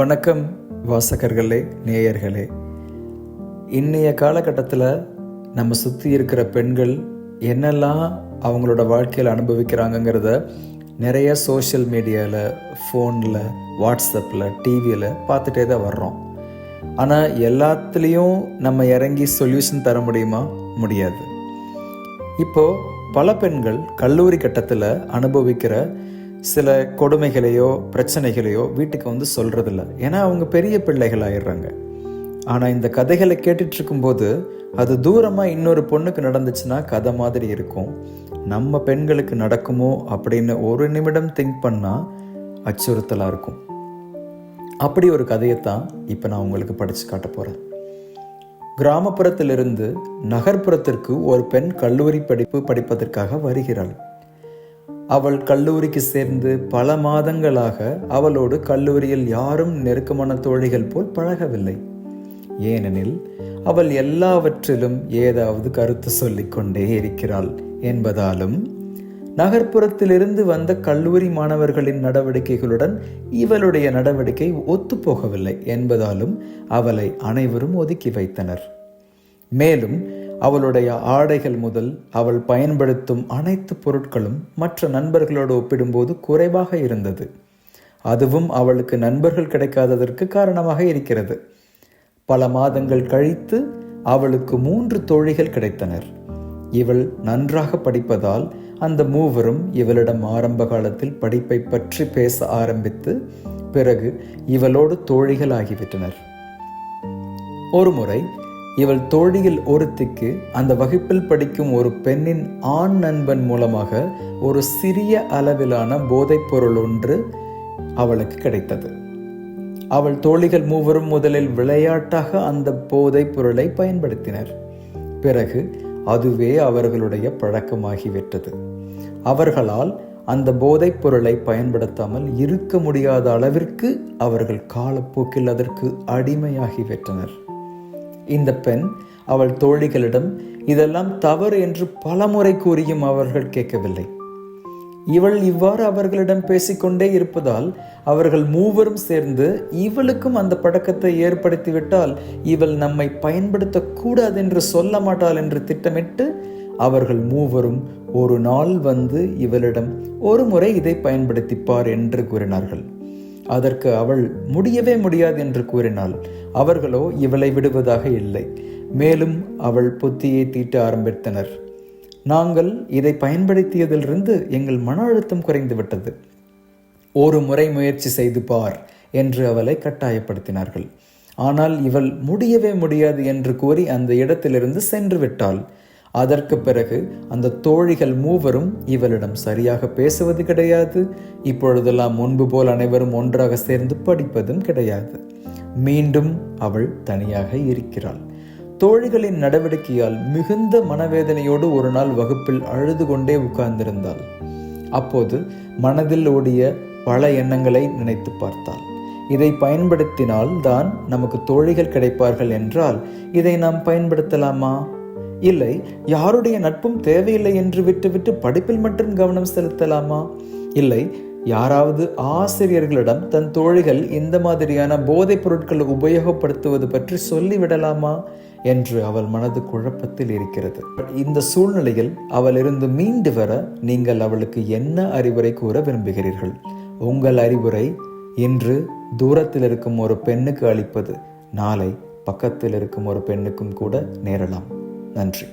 வணக்கம் வாசகர்களே, நேயர்களே. இன்றைய காலகட்டத்தில் நம்ம சுற்றி இருக்கிற பெண்கள் என்னெல்லாம் அவங்களோட வாழ்க்கையில் அனுபவிக்கிறாங்கங்கிறத நிறைய சோஷியல் மீடியாவில், ஃபோனில், வாட்ஸ்அப்பில், டிவியில் பார்த்துட்டே தான் வர்றோம். ஆனால் எல்லாத்துலேயும் நம்ம இறங்கி சொல்யூஷன் தர முடியுமா? முடியாது. இப்போது பல பெண்கள் கல்லூரி கட்டத்தில் அனுபவிக்கிற சில கொடுமைகளையோ பிரச்சனைகளையோ வீட்டுக்கு சொல்கிறதில்ல. ஏன்னா அவங்க பெரிய பிள்ளைகள் ஆயிடுறாங்க. ஆனால் இந்த கதைகளை கேட்டுட்ருக்கும்போது அது தூரமாக இன்னொரு பொண்ணுக்கு நடந்துச்சுன்னா கதை மாதிரி இருக்கும். நம்ம பெண்களுக்கு நடக்குமோ அப்படின்னு ஒரு நிமிடம் திங்க் பண்ணால் அச்சுறுத்தலாக இருக்கும். அப்படி ஒரு கதையைத்தான் இப்போ நான் உங்களுக்கு படித்து காட்ட போகிறேன். கிராமப்புறத்திலிருந்து நகர்ப்புறத்திற்கு ஒரு பெண் கல்லூரி படிப்பதற்காக வருகிறாள். அவள் கல்லூரிக்கு சேர்ந்து பல மாதங்களாக அவளோடு கல்லூரியில் யாரும் நெருக்கமான தோழிகள் போல் பழகவில்லை. ஏனெனில் அவள் எல்லாவற்றிலும் ஏதாவது கருத்து சொல்லிக்கொண்டே இருக்கிறாள் என்பதாலும், நகர்ப்புறத்திலிருந்து வந்த கல்லூரி மாணவர்களின் நடவடிக்கைகளுடன் இவளுடைய நடவடிக்கை ஒத்துப்போகவில்லை என்பதாலும் அவளை அனைவரும் ஒதுக்கி வைத்தனர். மேலும் அவளுடைய ஆடைகள் முதல் அவள் பயன்படுத்தும் அனைத்து பொருட்களும் மற்ற நண்பர்களோடு ஒப்பிடும்போது குறைவாக இருந்தது. அதுவும் அவளுக்கு நண்பர்கள் கிடைக்காததற்கு காரணமாக இருக்கிறது. பல மாதங்கள் கழித்து அவளுக்கு 3 தோழிகள் கிடைத்தனர். இவள் நன்றாக படிப்பதால் அந்த மூவரும் இவளிடம் ஆரம்ப காலத்தில் படிப்பை பற்றி பேச ஆரம்பித்து பிறகு இவளோடு தோழிகள் ஆகிவிட்டனர். ஒரு முறை இவள் தோழியில் ஒருத்திக்கு அந்த வகுப்பில் படிக்கும் ஒரு பெண்ணின் ஆண் நண்பன் மூலமாக ஒரு சிறிய அளவிலான போதைப் பொருள் ஒன்று அவளுக்கு கிடைத்தது. அவள் தோழிகள் மூவரும் முதலில் விளையாட்டாக அந்த போதைப் பொருளை பயன்படுத்தினர். பிறகு அதுவே அவர்களுடைய பழக்கமாகிவிட்டது. அவர்களால் அந்த போதைப் பொருளை பயன்படுத்தாமல் இருக்க முடியாத அளவிற்கு அவர்கள் காலப்போக்கில் அதற்கு அடிமையாகிவிட்டனர். இந்த பெண் அவள் தோழிகளிடம் இதெல்லாம் தவறு என்று பலமுறை கூறியும் அவர்கள் கேட்கவில்லை. இவள் இவ்வாறு அவர்களிடம் பேசிக்கொண்டே இருப்பதால் அவர்கள் மூவரும் சேர்ந்து இவளுக்கும் அந்த பழக்கத்தை ஏற்படுத்திவிட்டால் இவள் நம்மை பயன்படுத்தக்கூடாது என்று சொல்ல மாட்டாள் என்று திட்டமிட்டு அவர்கள் மூவரும் ஒரு நாள் வந்து இவளிடம் ஒரு முறை இதை பயன்படுத்திப்பார் என்று கூறினார்கள். அதற்கு அவள் முடியவே முடியாது என்று கூறினாள். அவர்களோ இவளை விடுவதாக இல்லை. மேலும் அவள் புத்தியை தீட்ட ஆரம்பித்தனர். நாங்கள் இதை பயன்படுத்தியதிலிருந்து எங்கள் மன அழுத்தம் குறைந்து விட்டது. ஒரு முறை முயற்சி செய்து பார் என்று அவளை கட்டாயப்படுத்தினார்கள். ஆனால் இவள் முடியவே முடியாது என்று கூறி அந்த இடத்திலிருந்து சென்று விட்டாள். அதற்கு பிறகு அந்த தோழிகள் மூவரும் இவளிடம் சரியாக பேசுவது கிடையாது. இப்பொழுதெல்லாம் முன்பு போல் அனைவரும் ஒன்றாக சேர்ந்து படிப்பதும் கிடையாது. மீண்டும் அவள் தனியாக இருக்கிறாள். தோழிகளின் நடவடிக்கையால் மிகுந்த மனவேதனையோடு ஒரு நாள் வகுப்பில் அழுது கொண்டே உட்கார்ந்திருந்தாள். அப்போது மனதில் ஓடிய பல எண்ணங்களை நினைத்து பார்த்தாள். இதை பயன்படுத்தினால் தான் நமக்கு தோழிகள் கிடைப்பார்கள் என்றால் இதை நாம் பயன்படுத்தலாமா? இல்லை, யாருடைய நட்பும் தேவையில்லை என்று விட்டுவிட்டு படிப்பில் மட்டும் கவனம் செலுத்தலாமா? இல்லை, யாராவது ஆசிரியர்களிடம் தன் தோழிகள் இந்த மாதிரியான போதைப் பொருட்களை உபயோகப்படுத்துவது பற்றி சொல்லிவிடலாமா என்று அவள் மனது குழப்பத்தில் இருக்கிறது. இந்த சூழ்நிலையில் அவள் இருந்து மீண்டு வர நீங்கள் அவளுக்கு என்ன அறிவுரை கூற விரும்புகிறீர்கள்? உங்கள் அறிவுரை இன்று தூரத்தில் இருக்கும் ஒரு பெண்ணுக்கு அளிப்பது நாளை பக்கத்தில் இருக்கும் ஒரு பெண்ணுக்கும் கூட நேரலாம். நன்றி.